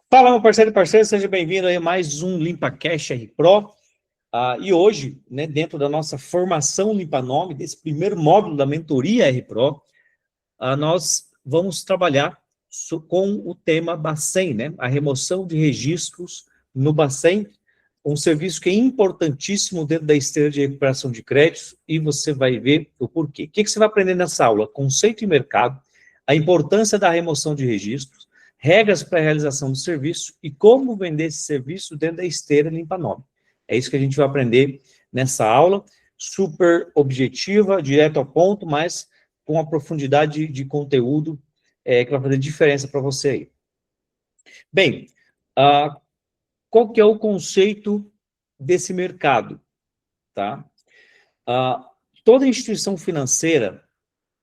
Fala, meu parceiro e parceira, seja bem-vindo aí a mais um Limpa Cash R Pro. E hoje, né, dentro da nossa formação Limpa Nome, desse primeiro módulo da mentoria R Pro, nós vamos trabalhar com o tema Bacen, né, a remoção de registros no Bacen, um serviço que é importantíssimo dentro da esteira de recuperação de créditos, e você vai ver o porquê. O que você vai aprender nessa aula? Conceito de mercado, a importância da remoção de registros, regras para a realização do serviço e como vender esse serviço dentro da esteira Limpa Nome. É isso que a gente vai aprender nessa aula, super objetiva, direto ao ponto, mas com a profundidade de conteúdo que vai fazer diferença para você aí. Bem, qual que é o conceito desse mercado? Tá? Toda instituição financeira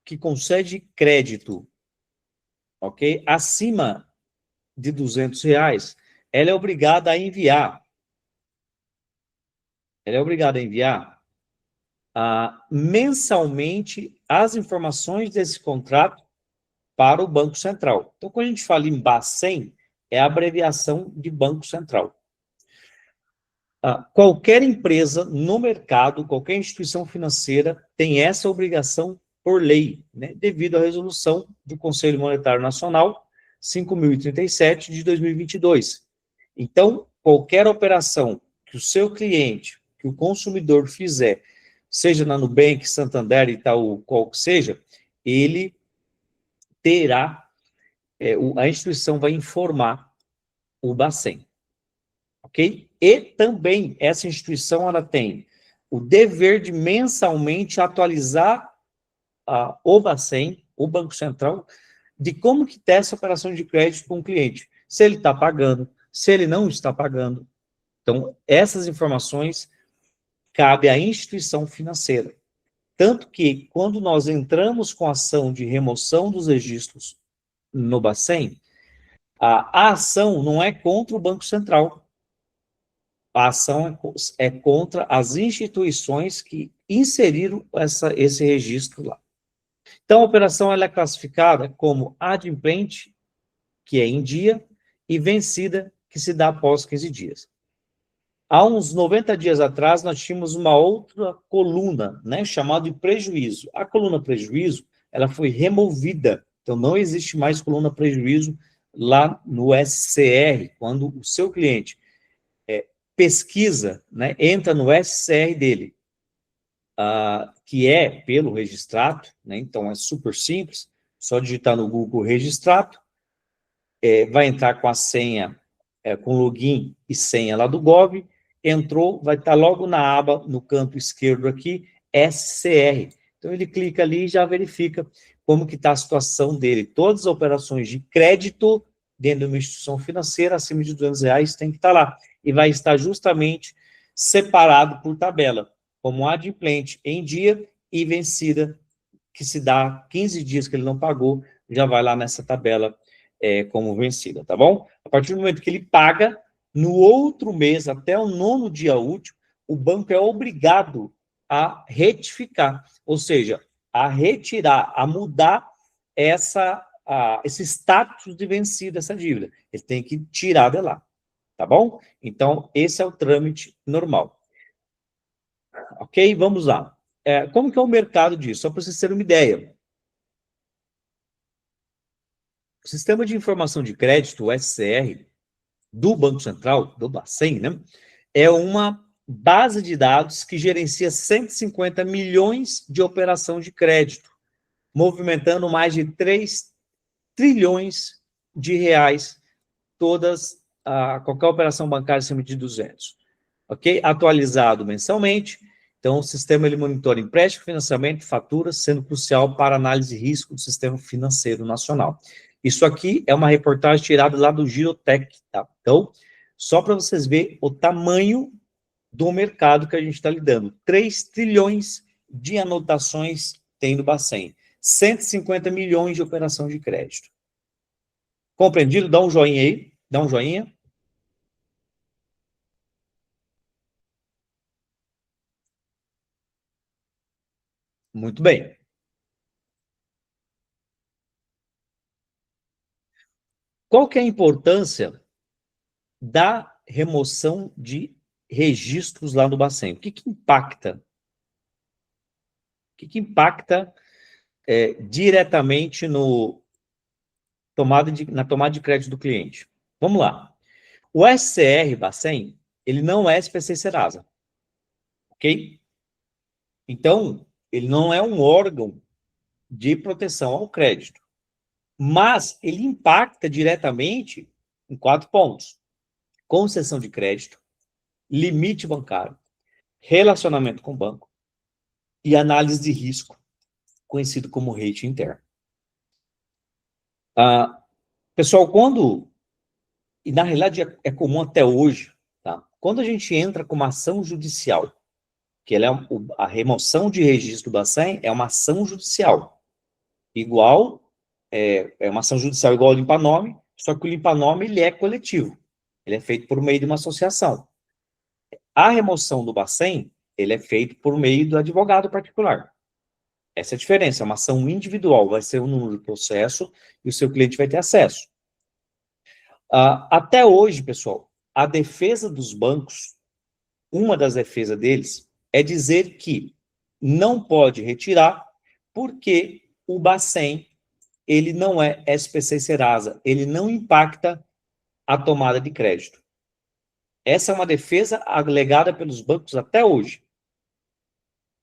que concede crédito, ok, acima de R$ 200, ela é obrigada a enviar, mensalmente as informações desse contrato para o Banco Central. Então, quando a gente fala em Bacen, é a abreviação de Banco Central. Qualquer empresa no mercado, qualquer instituição financeira tem essa obrigação por lei, né, devido à resolução do Conselho Monetário Nacional 5.037 de 2022. Então, qualquer operação que o seu cliente, que o consumidor fizer, seja na Nubank, Santander, Itaú, qual que seja, ele terá, a instituição vai informar o Bacen. Ok? E também essa instituição ela tem o dever de mensalmente atualizar o Bacen, o Banco Central, de como que está essa operação de crédito com o cliente. Se ele está pagando, se ele não está pagando. Então, essas informações cabe à instituição financeira. Tanto que, quando nós entramos com a ação de remoção dos registros no Bacen, a ação não é contra o Banco Central. A ação é contra as instituições que inseriram esse registro lá. Então, a operação ela é classificada como adimplente, que é em dia, e vencida, que se dá após 15 dias. Há uns 90 dias atrás, nós tínhamos uma outra coluna, né, chamada de prejuízo. A coluna prejuízo, ela foi removida, então não existe mais coluna prejuízo lá no SCR, quando o seu cliente pesquisa, né, entra no SCR dele, que é pelo registrato, né, então é super simples, só digitar no Google registrato, vai entrar com a senha, com login e senha lá do Gov, entrou, vai estar logo na aba, no canto esquerdo aqui, SCR. Então ele clica ali e já verifica como que está a situação dele. Todas as operações de crédito dentro de uma instituição financeira, acima de R$ 200, tem que estar lá. E vai estar justamente separado por tabela, como adimplente em dia e vencida, que se dá 15 dias que ele não pagou, já vai lá nessa tabela como vencida, tá bom? A partir do momento que ele paga, no outro mês, até o 9º dia útil, o banco é obrigado a retificar, ou seja, a retirar, a mudar esse status de vencida, essa dívida. Ele tem que tirar de lá, tá bom? Então, esse é o trâmite normal. Ok? Vamos lá. Como que é o mercado disso? Só para vocês terem uma ideia. O Sistema de Informação de Crédito, o SCR, do Banco Central, do Bacen, né, é uma base de dados que gerencia 150 milhões de operação de crédito, movimentando mais de 3 trilhões de reais, qualquer operação bancária acima de 200. Ok? Atualizado mensalmente. Então, o sistema ele monitora empréstimo, financiamento e faturas, sendo crucial para a análise de risco do sistema financeiro nacional. Isso aqui é uma reportagem tirada lá do Girotech, tá? Então, só para vocês verem o tamanho do mercado que a gente está lidando. 3 trilhões de anotações tem no Bacen. 150 milhões de operação de crédito. Compreendido? Dá um joinha aí. Dá um joinha. Muito bem. Qual que é a importância da remoção de registros lá no Bacen. O que que impacta? O que que impacta diretamente na tomada de crédito do cliente? Vamos lá. O SCR Bacen, ele não é SPC Serasa, ok? Então, ele não é um órgão de proteção ao crédito, mas ele impacta diretamente em 4 pontos: concessão de crédito, limite bancário, relacionamento com o banco e análise de risco, conhecido como rating interno. Pessoal, e na realidade é comum até hoje, tá? Quando a gente entra com uma ação judicial, que ela a remoção de registro do Bacen é uma ação judicial, é uma ação judicial igual ao limpa-nome, só que o limpa-nome ele é coletivo, ele é feito por meio de uma associação. A remoção do Bacen, ele é feito por meio do advogado particular. Essa é a diferença, é uma ação individual, vai ser um número de processo e o seu cliente vai ter acesso. Até hoje, pessoal, a defesa dos bancos, uma das defesas deles, é dizer que não pode retirar porque o Bacen, ele não é SPC Serasa, ele não impacta a tomada de crédito. Essa é uma defesa alegada pelos bancos até hoje.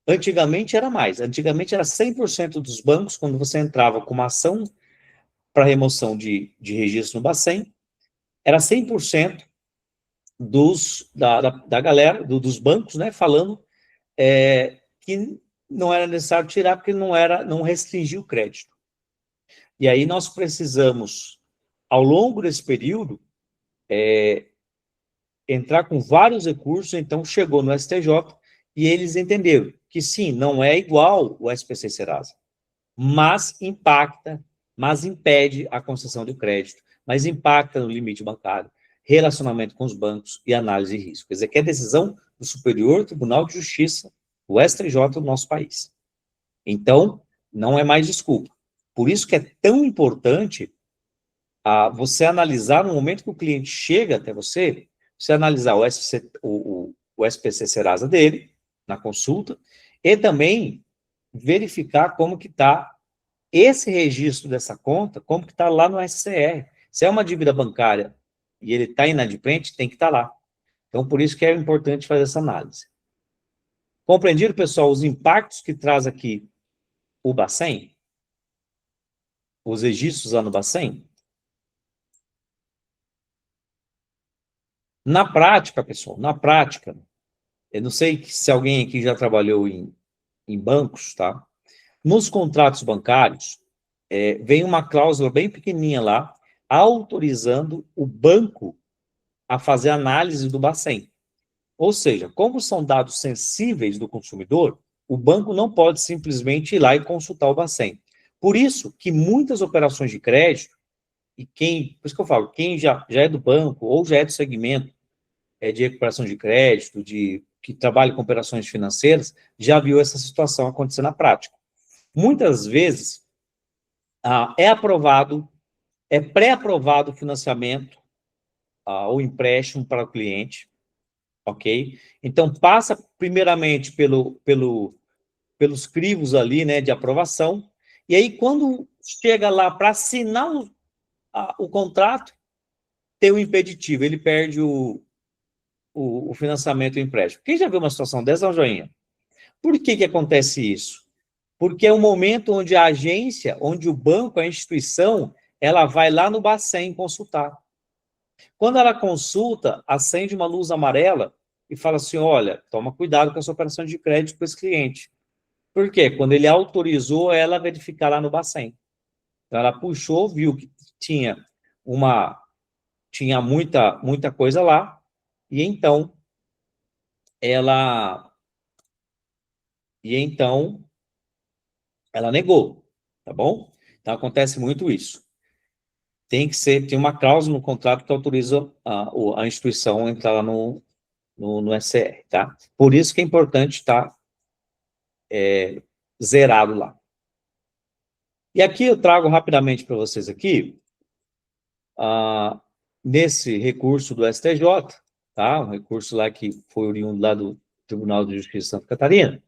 Antigamente era mais, antigamente era 100% dos bancos, quando você entrava com uma ação para remoção de registro no Bacen, era 100% da galera, dos bancos, né, falando que não era necessário tirar porque não restringia o crédito. E aí nós precisamos, ao longo desse período, entrar com vários recursos, então chegou no STJ e eles entenderam que sim, não é igual o SPC Serasa, mas impacta, mas impede a concessão de crédito, mas impacta no limite bancário, relacionamento com os bancos e análise de risco. Quer dizer, que é decisão do Superior Tribunal de Justiça, o STJ do nosso país. Então, não é mais desculpa. Por isso que é tão importante você analisar no momento que o cliente chega até você analisar o SPC Serasa dele, na consulta, e também verificar como que está esse registro dessa conta, como que está lá no SCR. Se é uma dívida bancária e ele está inadimplente, tem que estar lá. Então, por isso que é importante fazer essa análise. Compreendido, pessoal, os impactos que traz aqui o Bacen? Os registros lá no Bacen? Na prática, pessoal, na prática, eu não sei se alguém aqui já trabalhou em bancos, tá? Nos contratos bancários, vem uma cláusula bem pequenininha lá, autorizando o banco a fazer análise do Bacen. Ou seja, como são dados sensíveis do consumidor, o banco não pode simplesmente ir lá e consultar o Bacen. Por isso que muitas operações de crédito, por isso que eu falo, quem já é do banco ou já é do segmento de recuperação de crédito, que trabalha com operações financeiras, já viu essa situação acontecer na prática. Muitas vezes, é pré-aprovado o financiamento ou empréstimo para o cliente, ok? Então, passa primeiramente pelos crivos ali, né, de aprovação, e aí quando chega lá para assinar o contrato, tem o impeditivo, ele perde o financiamento e o empréstimo. Quem já viu uma situação dessa, dá um joinha. Por que que acontece isso? Porque é o momento onde a agência, onde o banco, a instituição, ela vai lá no Bacen consultar. Quando ela consulta, acende uma luz amarela e fala assim, olha, toma cuidado com essa operação de crédito com esse cliente. Por quê? Quando ele autorizou ela verificar lá no Bacen. Então, ela puxou, viu que tinha muita coisa lá, e então ela negou, tá bom? Então, acontece muito isso. Tem uma cláusula no contrato que autoriza a instituição a entrar lá no SCR, tá? Por isso que é importante estar zerado lá. E aqui eu trago rapidamente para vocês aqui nesse recurso do STJ, tá? Um recurso lá que foi oriundo lá do Tribunal de Justiça de Santa Catarina,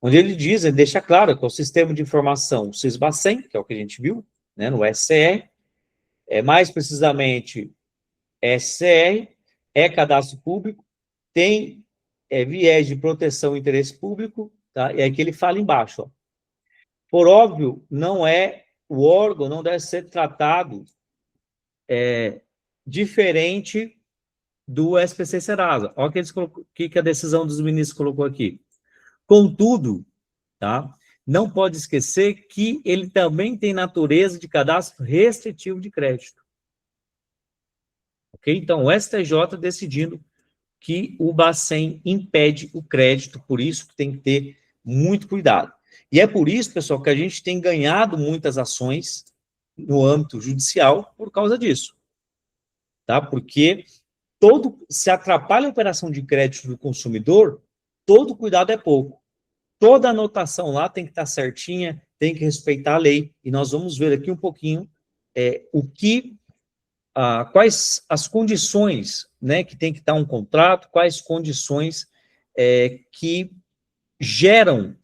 onde ele diz, ele deixa claro que é o Sistema de Informação SIS-Bacen, que é o que a gente viu, né, no SCR, mais precisamente SCR, é cadastro público, tem viés de proteção e interesse público, tá? E aqui ele fala embaixo, ó. Por óbvio, não é o órgão, não deve ser tratado diferente do SPC Serasa. Olha o que a decisão dos ministros colocou aqui. Contudo, tá? Não pode esquecer que ele também tem natureza de cadastro restritivo de crédito. Ok? Então, o STJ decidindo que o Bacen impede o crédito, por isso que tem que ter muito cuidado. E é por isso, pessoal, que a gente tem ganhado muitas ações no âmbito judicial por causa disso. Tá? Porque se atrapalha a operação de crédito do consumidor, todo cuidado é pouco. Toda anotação lá tem que estar certinha, tem que respeitar a lei, e nós vamos ver aqui um pouquinho quais as condições, né, que tem que estar um contrato, quais condições que geram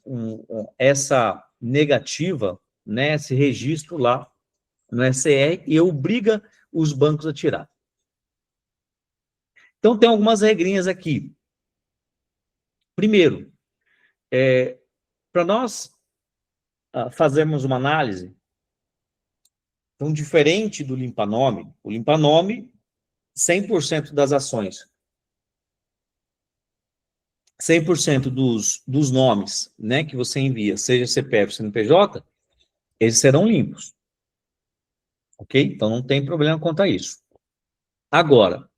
essa negativa, né, esse registro lá no SCR e obriga os bancos a tirar. Então, tem algumas regrinhas aqui. Primeiro, para nós fazermos uma análise, então, diferente do limpa-nome, o limpa-nome, 100% das ações, 100% dos nomes, né, que você envia, seja CPF, CNPJ, eles serão limpos. Ok? Então, não tem problema quanto a isso. Agora,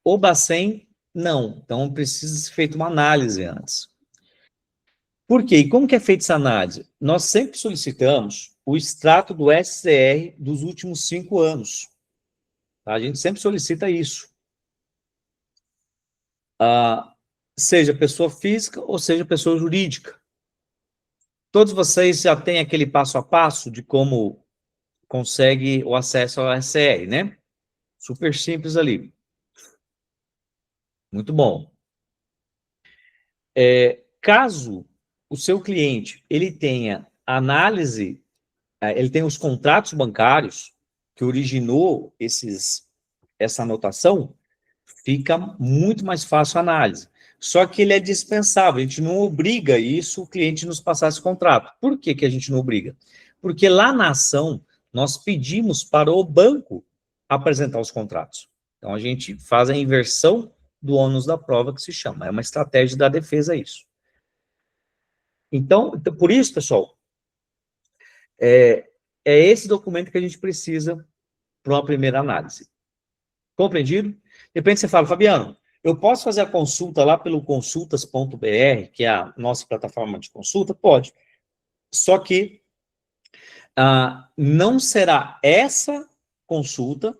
o Bacen, não. Então, precisa ser feita uma análise antes. Por quê? E como que é feita essa análise? Nós sempre solicitamos o extrato do SCR dos últimos 5 anos. Tá? A gente sempre solicita isso. Seja pessoa física ou seja pessoa jurídica. Todos vocês já têm aquele passo a passo de como consegue o acesso ao SCR, né? Super simples ali. Muito bom. Caso o seu cliente ele tenha análise, ele tem os contratos bancários que originou essa anotação, fica muito mais fácil a análise. Só que ele é dispensável, a gente não obriga isso, o cliente nos passar esse contrato. Por que que a gente não obriga? Porque lá na ação, nós pedimos para o banco apresentar os contratos. Então, a gente faz a inversão do ônus da prova, que se chama. É uma estratégia da defesa isso. Então, por isso, pessoal, é esse documento que a gente precisa para uma primeira análise. Compreendido? De repente você fala, Fabiano, eu posso fazer a consulta lá pelo consultas.br, que é a nossa plataforma de consulta? Pode. Só que não será essa consulta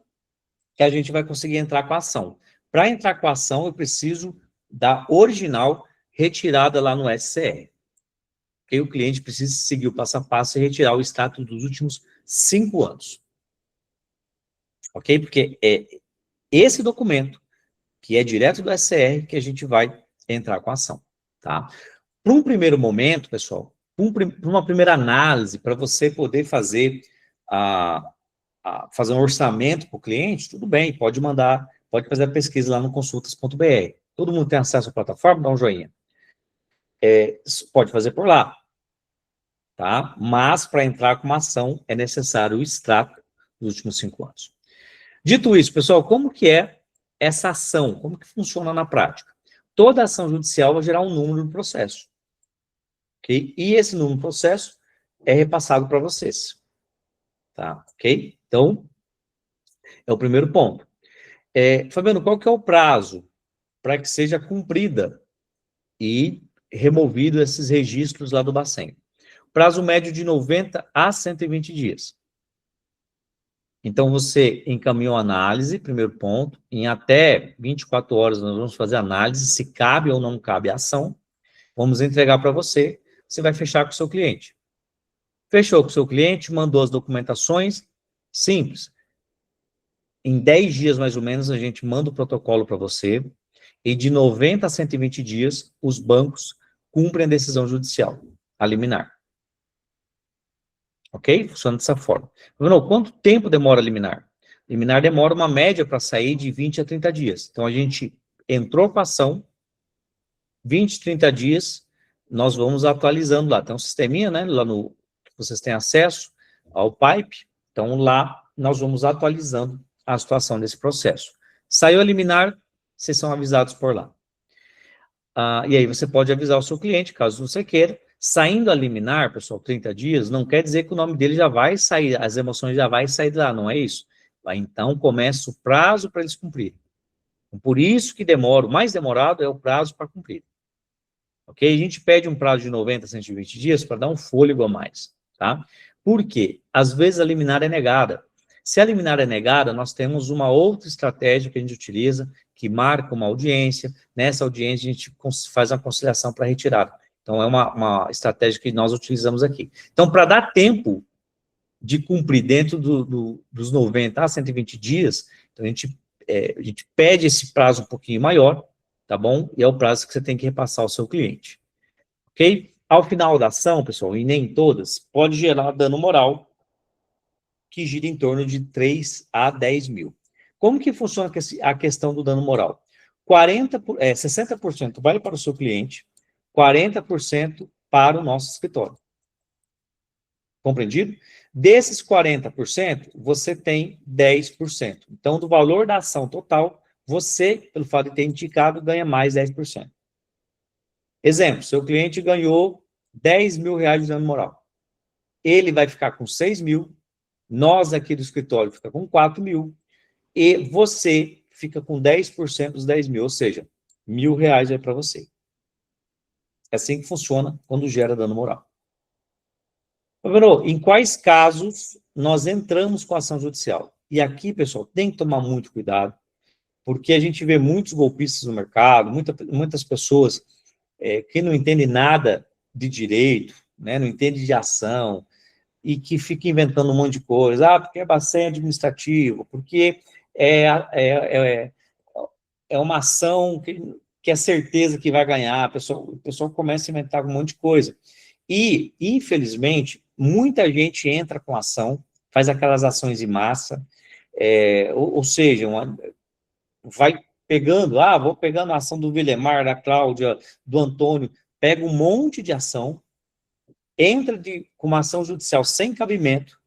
que a gente vai conseguir entrar com a ação. Para entrar com a ação, eu preciso da original retirada lá no SCR. Que o cliente precisa seguir o passo a passo e retirar o extrato dos últimos 5 anos. Ok? Porque é esse documento, que é direto do SCR, que a gente vai entrar com a ação. Tá? Para um primeiro momento, pessoal, para uma primeira análise, para você poder fazer fazer um orçamento para o cliente, tudo bem, pode mandar, pode fazer a pesquisa lá no consultas.br. Todo mundo tem acesso à plataforma? Dá um joinha. Pode fazer por lá. Tá? Mas, para entrar com uma ação, é necessário o extrato dos últimos 5 anos. Dito isso, pessoal, como que é essa ação? Como que funciona na prática? Toda ação judicial vai gerar um número no processo. Ok? E esse número no processo é repassado para vocês. Tá? Ok? Então, é o primeiro ponto. Fabiano, qual que é o prazo para que seja cumprida e removido esses registros lá do Bacen? Prazo médio de 90 a 120 dias. Então, você encaminhou a análise, primeiro ponto, em até 24 horas nós vamos fazer a análise, se cabe ou não cabe a ação, vamos entregar para você, você vai fechar com o seu cliente. Fechou com o seu cliente, mandou as documentações, simples. Em 10 dias, mais ou menos, a gente manda o protocolo para você, e de 90 a 120 dias, os bancos cumprem a decisão judicial, a liminar. Ok? Funciona dessa forma. Bruno, quanto tempo demora a liminar? Liminar demora uma média para sair de 20 a 30 dias. Então, a gente entrou com a ação, 20, 30 dias, nós vamos atualizando lá. Tem um sisteminha, né, lá no, vocês têm acesso ao Pipe, então lá nós vamos atualizando a situação desse processo. Saiu a liminar, vocês são avisados por lá. E aí você pode avisar o seu cliente, caso você queira. Saindo a liminar, pessoal, 30 dias, não quer dizer que o nome dele já vai sair, as emoções já vai sair de lá, não é isso? Então começa o prazo para eles cumprirem. Por isso que demora, o mais demorado é o prazo para cumprir. Ok? A gente pede um prazo de 90 a 120 dias para dar um fôlego a mais, tá? Por quê? Às vezes a liminar é negada. Se a liminar é negada, nós temos uma outra estratégia que a gente utiliza, que marca uma audiência. Nessa audiência, a gente faz uma conciliação para retirada. Então, é uma estratégia que nós utilizamos aqui. Então, para dar tempo de cumprir dentro dos 90 a 120 dias, então a gente pede esse prazo um pouquinho maior, tá bom? E é o prazo que você tem que repassar ao seu cliente. Ok? Ao final da ação, pessoal, e nem todas, pode gerar dano moral, que gira em torno de 3 a 10 mil. Como que funciona a questão do dano moral? 60% vai para o seu cliente, 40% para o nosso escritório. Compreendido? Desses 40%, você tem 10%. Então, do valor da ação total, você, pelo fato de ter indicado, ganha mais 10%. Exemplo, seu cliente ganhou 10 mil reais de dano moral. Ele vai ficar com 6 mil, nós aqui do escritório fica com 4 mil, e você fica com 10% dos 10 mil, ou seja, R$ 1.000 é para você. É assim que funciona quando gera dano moral. Em quais casos nós entramos com a ação judicial? E aqui, pessoal, tem que tomar muito cuidado, porque a gente vê muitos golpistas no mercado, muitas pessoas que não entendem nada de direito, né, não entendem de ação, e que fica inventando um monte de coisa, porque é bastante administrativo, porque é, é, é uma ação que é certeza que vai ganhar, o pessoal começa a inventar um monte de coisa. E, infelizmente, muita gente entra com ação, faz aquelas ações em massa, ou seja, vai pegando, vou pegando a ação do Vilemar, da Cláudia, do Antônio, pega um monte de ação, entra com uma ação judicial sem cabimento,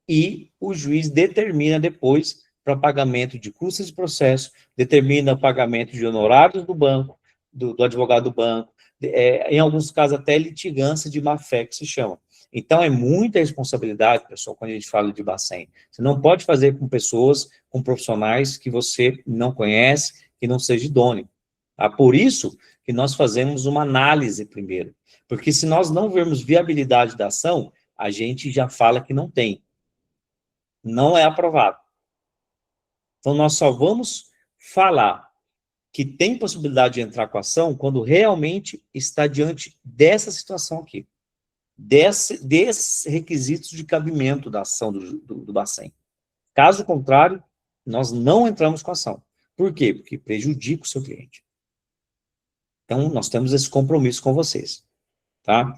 e o juiz determina depois para pagamento de custos de processo, determina pagamento de honorários do banco, do advogado do banco, em alguns casos até litigância de má-fé, que se chama. Então, é muita responsabilidade, pessoal, quando a gente fala de Bacen. Você não pode fazer com pessoas, com profissionais que você não conhece, que não seja idôneo. Tá? Por isso que nós fazemos uma análise primeiro. Porque se nós não vermos viabilidade da ação, a gente já fala que não tem. Não é aprovado. Então, nós só vamos falar que tem possibilidade de entrar com a ação quando realmente está diante dessa situação aqui, desses requisitos de cabimento da ação do Bacen. Caso contrário, nós não entramos com a ação. Por quê? Porque prejudica o seu cliente. Então, nós temos esse compromisso com vocês. Tá?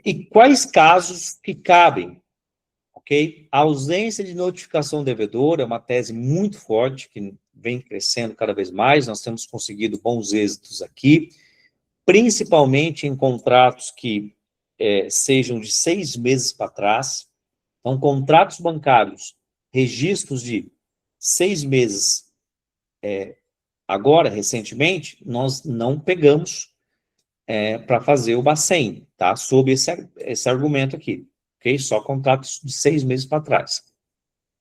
E quais casos que cabem? Ok? A ausência de notificação do devedor é uma tese muito forte, que vem crescendo cada vez mais, nós temos conseguido bons êxitos aqui, principalmente em contratos que sejam de 6 meses para trás. Então, contratos bancários, registros de 6 meses, agora, recentemente, nós não pegamos para fazer o Bacen, tá? Sob esse argumento aqui. Okay? Só contratos de 6 meses para trás.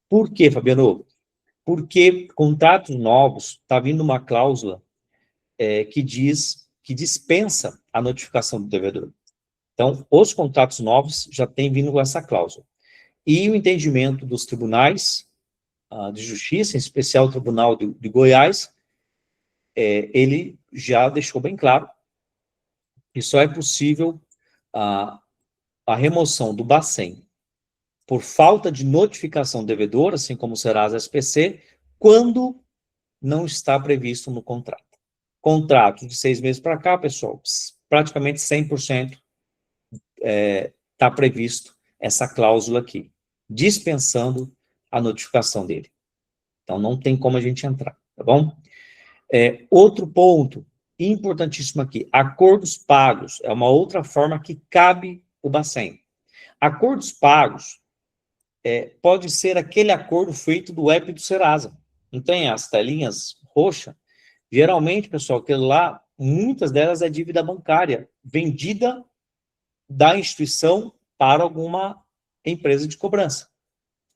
Por quê, Fabiano? Porque contratos novos, está vindo uma cláusula que diz que dispensa a notificação do devedor. Então, os contratos novos já têm vindo com essa cláusula. E o entendimento dos tribunais de justiça, em especial o Tribunal de Goiás, ele já deixou bem claro que só é possível a remoção do Bacen por falta de notificação devedora, assim como o Serasa SPC, quando não está previsto no contrato. Contrato de 6 meses para cá, pessoal, praticamente 100% está previsto essa cláusula aqui, dispensando a notificação dele. Então, não tem como a gente entrar, tá bom? Outro ponto importantíssimo aqui, acordos pagos, é uma outra forma que cabe o Bacen. Acordos pagos pode ser aquele acordo feito do app do Serasa. Não tem as telinhas roxas? Geralmente, pessoal, aquilo lá, muitas delas é dívida bancária, vendida da instituição para alguma empresa de cobrança.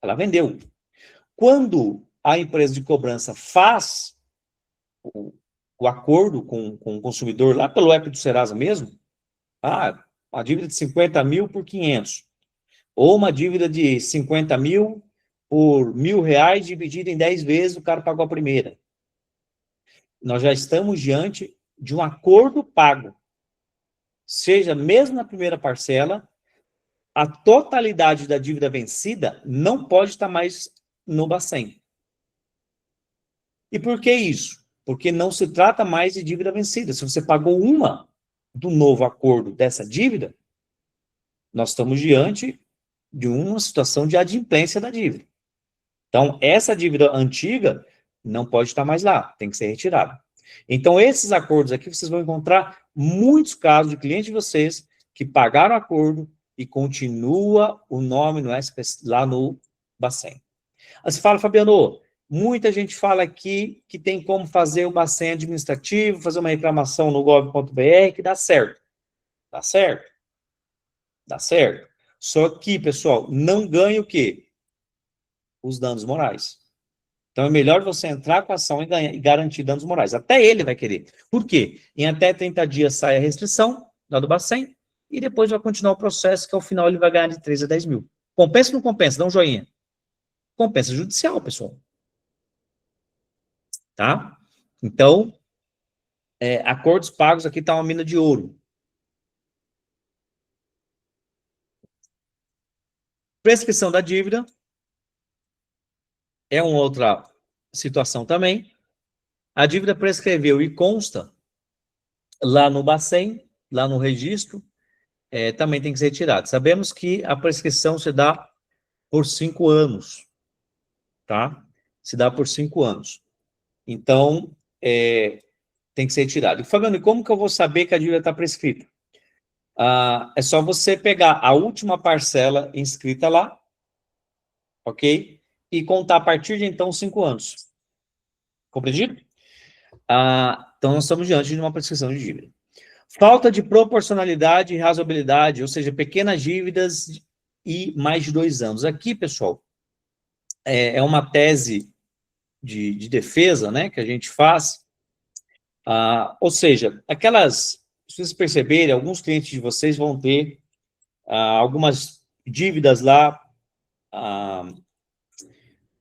Ela vendeu. Quando a empresa de cobrança faz o acordo com o consumidor, lá pelo app do Serasa mesmo, uma dívida de 50 mil por 500, ou uma dívida de 50 mil por R$1.000 dividida em 10 vezes, o cara pagou a primeira. Nós já estamos diante de um acordo pago. Seja mesmo na primeira parcela, a totalidade da dívida vencida não pode estar mais no Bacen. E por que isso? Porque não se trata mais de dívida vencida. Se você pagou uma do novo acordo dessa dívida, nós estamos diante de uma situação de adimplência da dívida. Então, essa dívida antiga não pode estar mais lá, tem que ser retirada. Então, esses acordos aqui, vocês vão encontrar muitos casos de clientes de vocês que pagaram acordo e continua o nome no SPC, lá no Bacen. Aí você fala, Fabiano, muita gente fala aqui que tem como fazer o Bacen administrativo, fazer uma reclamação no gov.br, que dá certo. Dá certo? Dá certo. Só que, pessoal, não ganha o quê? Os danos morais. Então, é melhor você entrar com a ação e garantir danos morais. Até ele vai querer. Por quê? Em até 30 dias sai a restrição lá do Bacen e depois vai continuar o processo, que ao final ele vai ganhar de 3 a 10 mil. Compensa ou não compensa? Dá um joinha. Compensa judicial, pessoal. Tá? Então, acordos pagos aqui está uma mina de ouro. Prescrição da dívida é uma outra situação também. A dívida prescreveu e consta lá no Bacen, lá no registro, também tem que ser retirado. Sabemos que a prescrição se dá por 5 anos, tá? Se dá por 5 anos. Então, tem que ser retirado. E, Fabiano, como que eu vou saber que a dívida está prescrita? É só você pegar a última parcela inscrita lá, ok? E contar a partir de então 5 anos. Compreendido? Então, nós estamos diante de uma prescrição de dívida. Falta de proporcionalidade e razoabilidade, ou seja, pequenas dívidas e mais de 2 anos. Aqui, pessoal, é uma tese de defesa, né, que a gente faz. Ou seja, se vocês perceberem, alguns clientes de vocês vão ter algumas dívidas lá,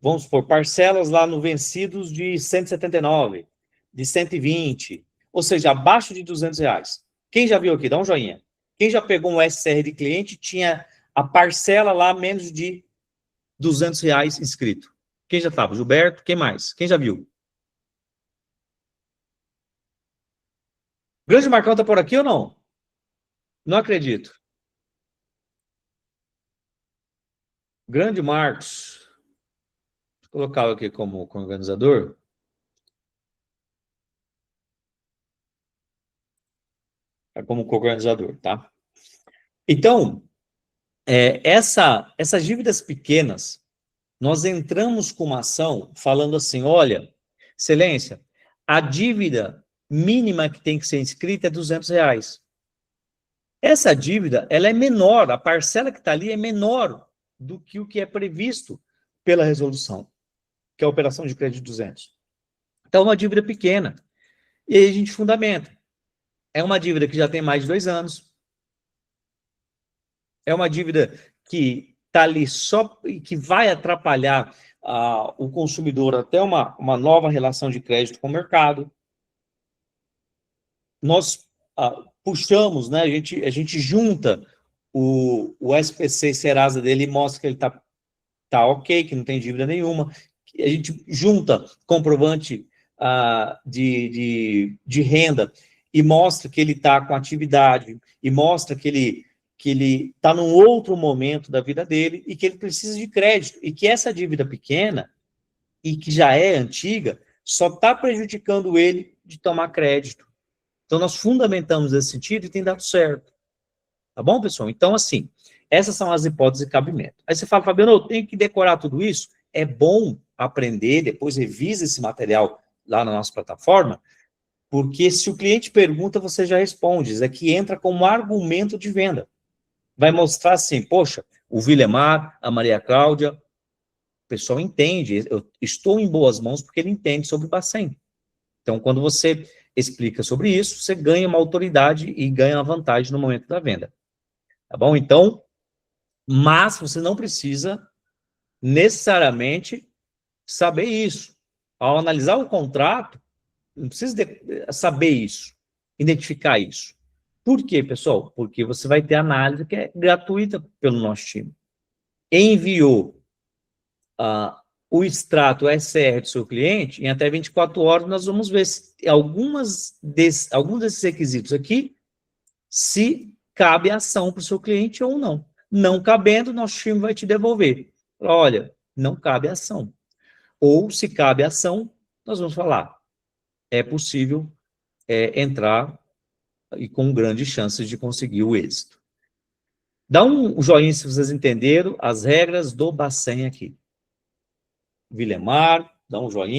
vamos supor, parcelas lá no vencidos de 179, de 120, ou seja, abaixo de R$200. Quem já viu aqui? Dá um joinha. Quem já pegou um SCR de cliente, tinha a parcela lá menos de R$200 inscrito. Quem já estava? Gilberto, quem mais? Quem já viu? Grande Marcão está por aqui ou não? Não acredito. Grande Marcos. Vou colocá-lo aqui como organizador. Como co-organizador, tá? Então, essas dívidas pequenas, nós entramos com uma ação falando assim, olha, excelência, a dívida mínima que tem que ser inscrita é R$200. Essa dívida, ela é menor, a parcela que está ali é menor do que o que é previsto pela resolução, que é a operação de crédito de 200. Então, é uma dívida pequena. E aí a gente fundamenta. É uma dívida que já tem mais de 2 anos. É uma dívida que está ali só e que vai atrapalhar o consumidor até uma nova relação de crédito com o mercado. Nós puxamos, né, a gente junta o SPC e Serasa dele e mostra que ele está tá ok, que não tem dívida nenhuma. A gente junta comprovante de renda e mostra que ele está com atividade, e mostra que ele está num outro momento da vida dele e que ele precisa de crédito, e que essa dívida pequena, e que já é antiga, só está prejudicando ele de tomar crédito. Então, nós fundamentamos esse sentido e tem dado certo. Tá bom, pessoal? Então, assim, essas são as hipóteses de cabimento. Aí você fala, Fabiano, eu tenho que decorar tudo isso? É bom aprender, depois revisa esse material lá na nossa plataforma, porque se o cliente pergunta, você já responde. Isso aqui entra como argumento de venda. Vai mostrar assim, poxa, o Vilemar, a Maria Cláudia, o pessoal entende, eu estou em boas mãos porque ele entende sobre o Bacen. Então, quando você explica sobre isso, você ganha uma autoridade e ganha uma vantagem no momento da venda. Tá bom? Então, mas você não precisa necessariamente saber isso. Ao analisar o contrato, não precisa saber isso, identificar isso. Por quê, pessoal? Porque você vai ter análise que é gratuita pelo nosso time. Enviou o extrato SR do seu cliente, em até 24 horas nós vamos ver se alguns desses requisitos aqui, se cabe ação para o seu cliente ou não. Não cabendo, nosso time vai te devolver. Olha, não cabe ação. Ou, se cabe ação, nós vamos falar, é possível entrar e com grandes chances de conseguir o êxito. Dá um joinha se vocês entenderam as regras do Bacen aqui. Vilemar, dá um joinha.